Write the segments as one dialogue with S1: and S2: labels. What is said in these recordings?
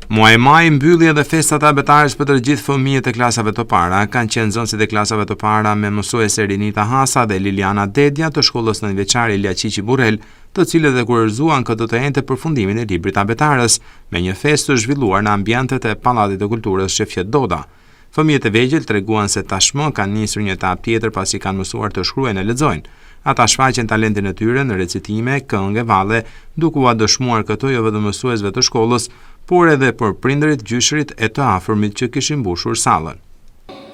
S1: Muaj maj mbylli edhe festat abetares për të gjithë fëmijët e klasave të para. Kanë qenë nxënësit e klasave të para me mësuese Rinita Hasa dhe Liliana Dedja të shkollës nëntëvjeçare Ilia Qiqi Burrel, të cilët e kurorzuan këtë të enjtë përfundimin e librit abetares me një festë të zhvilluar në ambientet e Pallatit të Kulturës Shefqet Doda. Fëmijët e vegjël treguan se tashmë kanë nisur një etapë tjetër pasi kanë mësuar të shkruajnë e lexojnë. Ata shfaqen talentin e tyre në recitime, këngë, valle, duke u dëshmuar këto jo vetëm mësuesve të shkollës, por edhe për prindërit, gjyshrit e të afërmit që kishin mbushur sallën.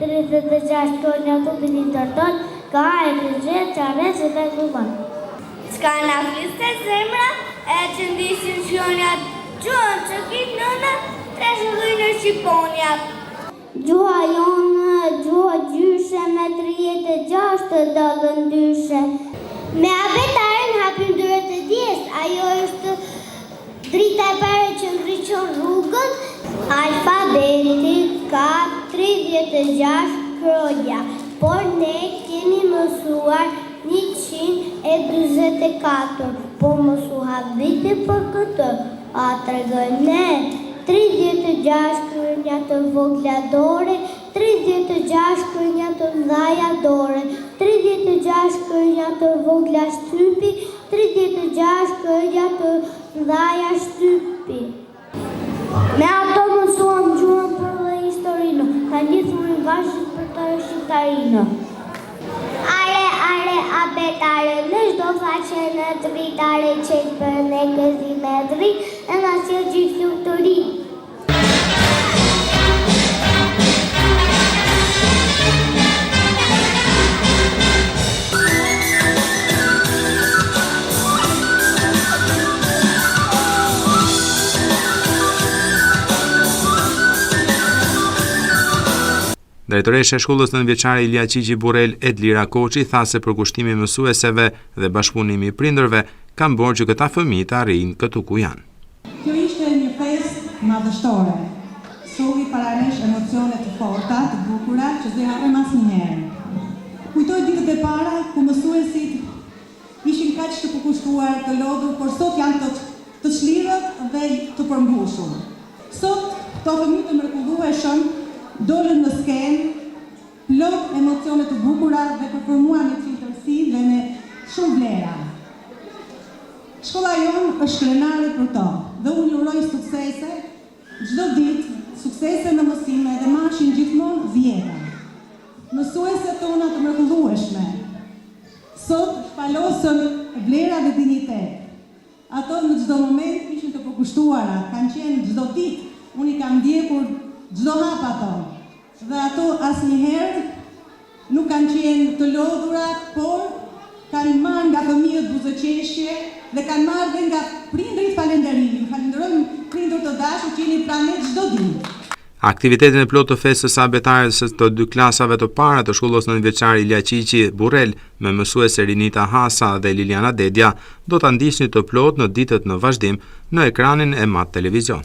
S2: 36 tonja të bënin tërton, ka e këzhe, qares e dhe zuban.
S3: Ska na fliste zemra, e që ndisin shjonjat, gjuhën që kitë nëna, tre shëllujnë shqiponjat.
S2: Gjuha jonë, gjuha gjyshe, me 36 të dalën dyshe. Me abetaren hapim dyret e dijes, ajo është drita e pare që ndryqon rrugën. Alfabetit ka 36 kroja, por ne kemi mësuar 124, po mësu habiti për këtë, a tregojnë ne. 36 kërnja të vogla dore, 36 kërnja të mdhaja dore, 36 kërnja të vogla shtypi, 36 kërnja të mdhaja shtypi. Me ato mësuam gjuhën për dhe historinë, ka njësë më vashët për të shqiptarinë. Are, abetare, në shdo faqe në dritare, qenë për ne këzi me drit, e në si gjithë lukëturi.
S1: Drejtoresha e shkollës nëntëvjeçare Ilia Qiqi Burrel, Edlira Koçi, tha se përkushtimi i mësueseve dhe bashkëpunimi i prindërve kanë bërë që këta fëmijë të arrijnë këtu ku janë.
S4: Kjo ishte një festë madhështore. Solli pararesh emocione të forta, të bukura, që s'do harrojmë asnjëherë. Kujtoj ditët e para ku mësuesit ishin kaq të përkushtuar, të lodhur, por sot janë të çlirët dhe të përmbushur. Sot këto fëmijë të mrekullueshëm dolën në skenë, plot emocione të bukura dhe përformuar me qëndrësi dhe me shumë vlera. Shkolla jonë është krenare për to dhe unë uroj suksese çdo ditë, suksese në mësime dhe mashin gjithmonë vjeta. Mësueset tona të mrekullueshme sot shpalosën vlera dhe dinjitet. Ato në çdo moment ishin të përkushtuara, kanë qenë çdo ditë, unë i kam ndjekur çdo hap ato, dhe ato asnjëherë nuk kanë qenë të lodhura, por kanë marrë nga fëmijët buzëqeshje dhe kanë marrë dhe nga prindërit falënderimin. Falenderojmë prindër të dashur që jeni pranë ne çdo ditë.
S1: Aktivitetin e plot të festës abetares të dy klasave të para të shkollës nëntëvjeçare Ilia Qiqi Burrel me mësuese Rinita Hasa dhe Liliana Dedja do ta ndiqni të plot në ditët në vazhdim në ekranin e Mat Televizion.